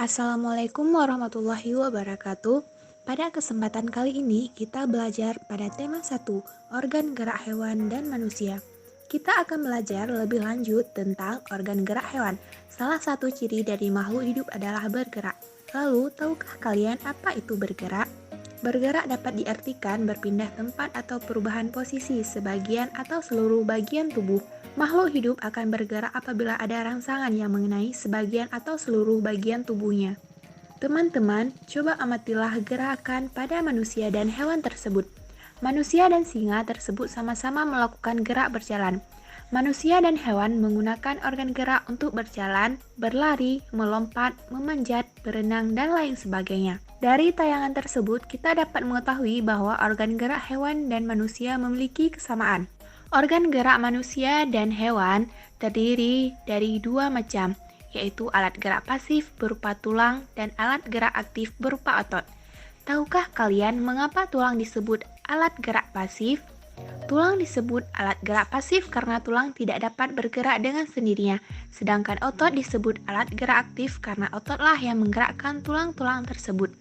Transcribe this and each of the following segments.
Assalamualaikum warahmatullahi wabarakatuh. Pada kesempatan kali ini kita belajar pada tema 1, organ gerak hewan dan manusia. Kita akan belajar lebih lanjut tentang organ gerak hewan. Salah satu ciri dari makhluk hidup adalah bergerak. Lalu, tahukah kalian apa itu bergerak? Bergerak dapat diartikan berpindah tempat atau perubahan posisi sebagian atau seluruh bagian tubuh. Makhluk hidup akan bergerak apabila ada rangsangan yang mengenai sebagian atau seluruh bagian tubuhnya. Teman-teman, coba amatilah gerakan pada manusia dan hewan tersebut. Manusia dan singa tersebut sama-sama melakukan gerak berjalan. Manusia dan hewan menggunakan organ gerak untuk berjalan, berlari, melompat, memanjat, berenang, dan lain sebagainya. Dari tayangan tersebut, kita dapat mengetahui bahwa organ gerak hewan dan manusia memiliki kesamaan. Organ gerak manusia dan hewan terdiri dari dua macam, yaitu alat gerak pasif berupa tulang dan alat gerak aktif berupa otot. Tahukah kalian mengapa tulang disebut alat gerak pasif? Tulang disebut alat gerak pasif karena tulang tidak dapat bergerak dengan sendirinya, sedangkan otot disebut alat gerak aktif karena ototlah yang menggerakkan tulang-tulang tersebut.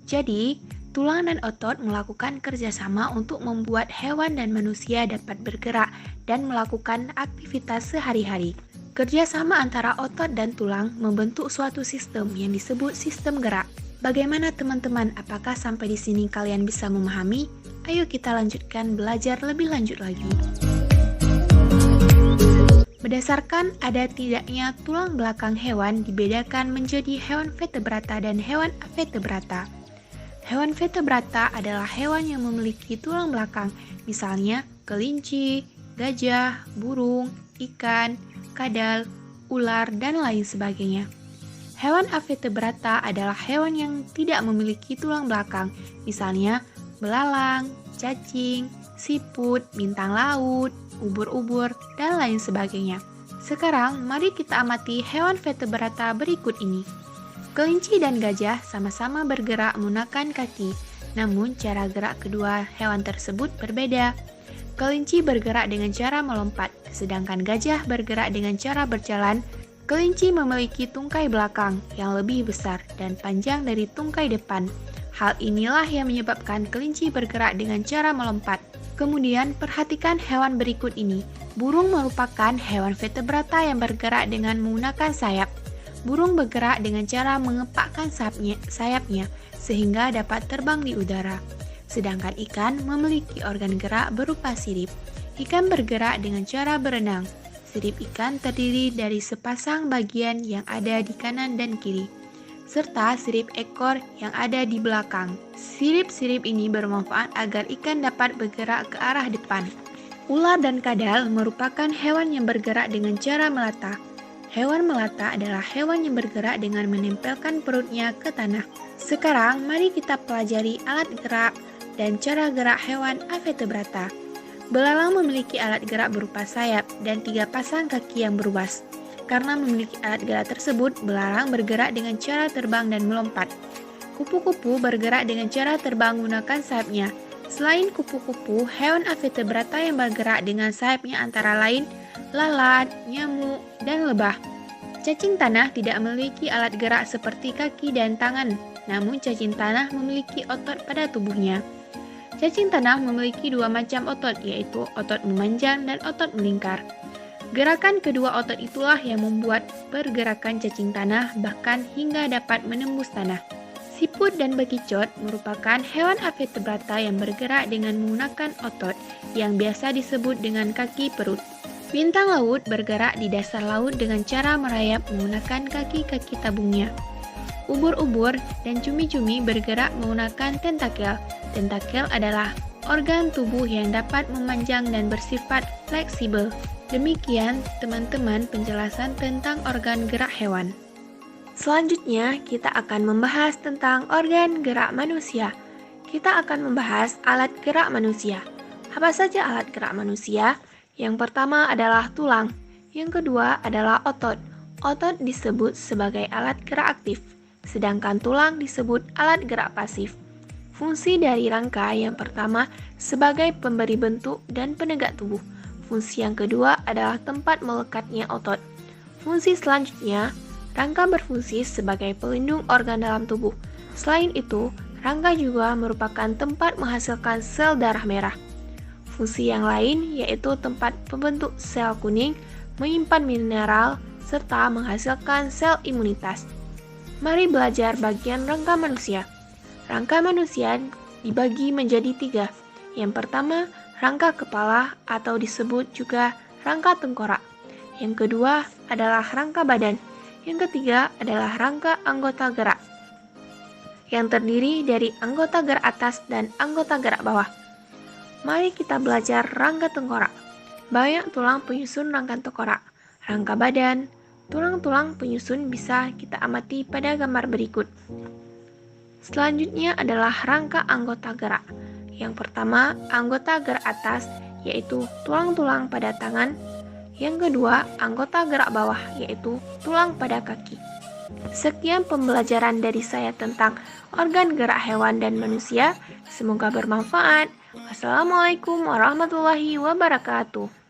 Jadi, tulang dan otot melakukan kerjasama untuk membuat hewan dan manusia dapat bergerak dan melakukan aktivitas sehari-hari. Kerjasama antara otot dan tulang membentuk suatu sistem yang disebut sistem gerak. Bagaimana teman-teman? Apakah sampai di sini kalian bisa memahami? Ayo kita lanjutkan belajar lebih lanjut lagi. Berdasarkan ada tidaknya tulang belakang hewan dibedakan menjadi hewan vertebrata dan hewan avertebrata. Hewan vertebrata adalah hewan yang memiliki tulang belakang, misalnya kelinci, gajah, burung, ikan, kadal, ular, dan lain sebagainya. Hewan avertebrata adalah hewan yang tidak memiliki tulang belakang, misalnya belalang, cacing, siput, bintang laut, ubur-ubur, dan lain sebagainya. Sekarang, mari kita amati hewan vertebrata berikut ini. Kelinci dan gajah sama-sama bergerak menggunakan kaki, namun cara gerak kedua hewan tersebut berbeda. Kelinci bergerak dengan cara melompat, sedangkan gajah bergerak dengan cara berjalan. Kelinci memiliki tungkai belakang yang lebih besar dan panjang dari tungkai depan. Hal inilah yang menyebabkan kelinci bergerak dengan cara melompat. Kemudian perhatikan hewan berikut ini. Burung merupakan hewan vertebrata yang bergerak dengan menggunakan sayap. Burung bergerak dengan cara mengepakkan sayapnya sehingga dapat terbang di udara. Sedangkan ikan memiliki organ gerak berupa sirip. Ikan bergerak dengan cara berenang. Sirip ikan terdiri dari sepasang bagian yang ada di kanan dan kiri, serta sirip ekor yang ada di belakang. Sirip-sirip ini bermanfaat agar ikan dapat bergerak ke arah depan. Ular dan kadal merupakan hewan yang bergerak dengan cara melata. Hewan melata adalah hewan yang bergerak dengan menempelkan perutnya ke tanah. Sekarang, mari kita pelajari alat gerak dan cara gerak hewan avertebrata. Belalang memiliki alat gerak berupa sayap dan 3 pasang kaki yang beruas. Karena memiliki alat gerak tersebut, belalang bergerak dengan cara terbang dan melompat. Kupu-kupu bergerak dengan cara terbang menggunakan sayapnya. Selain kupu-kupu, hewan avertebrata yang bergerak dengan sayapnya antara lain lalat, nyamuk, dan lebah. Cacing tanah tidak memiliki alat gerak seperti kaki dan tangan, namun cacing tanah memiliki otot pada tubuhnya. Cacing tanah memiliki 2 macam otot, yaitu otot memanjang dan otot melingkar. Gerakan kedua otot itulah yang membuat pergerakan cacing tanah bahkan hingga dapat menembus tanah. Siput dan bekicot merupakan hewan avertebrata yang bergerak dengan menggunakan otot yang biasa disebut dengan kaki perut. Bintang laut bergerak di dasar laut dengan cara merayap menggunakan kaki-kaki tabungnya. Ubur-ubur dan cumi-cumi bergerak menggunakan tentakel. Tentakel adalah organ tubuh yang dapat memanjang dan bersifat fleksibel. Demikian teman-teman penjelasan tentang organ gerak hewan. Selanjutnya kita akan membahas tentang organ gerak manusia. Kita akan membahas alat gerak manusia. Apa saja alat gerak manusia? Yang pertama adalah tulang. Yang kedua adalah otot. Otot disebut sebagai alat gerak aktif, sedangkan tulang disebut alat gerak pasif. Fungsi dari rangka yang pertama sebagai pemberi bentuk dan penegak tubuh. Fungsi yang kedua adalah tempat melekatnya otot. Fungsi selanjutnya Rangka berfungsi sebagai pelindung organ dalam tubuh. Selain itu, rangka juga merupakan tempat menghasilkan sel darah merah. Fungsi yang lain yaitu tempat pembentuk sel kuning, menyimpan mineral, serta menghasilkan sel imunitas. Mari belajar bagian rangka manusia. Rangka manusia dibagi menjadi 3. Yang pertama, rangka kepala atau disebut juga rangka tengkorak. Yang kedua adalah rangka badan. Yang ketiga adalah rangka anggota gerak, yang terdiri dari anggota gerak atas dan anggota gerak bawah. Mari kita belajar rangka tengkorak. Banyak tulang penyusun rangka tengkorak. Rangka badan, tulang-tulang penyusun bisa kita amati pada gambar berikut. Selanjutnya adalah rangka anggota gerak. Yang pertama, anggota gerak atas, yaitu tulang-tulang pada tangan. Yang kedua, anggota gerak bawah, yaitu tulang pada kaki. Sekian pembelajaran dari saya tentang organ gerak hewan dan manusia. Semoga bermanfaat. Wassalamualaikum warahmatullahi wabarakatuh.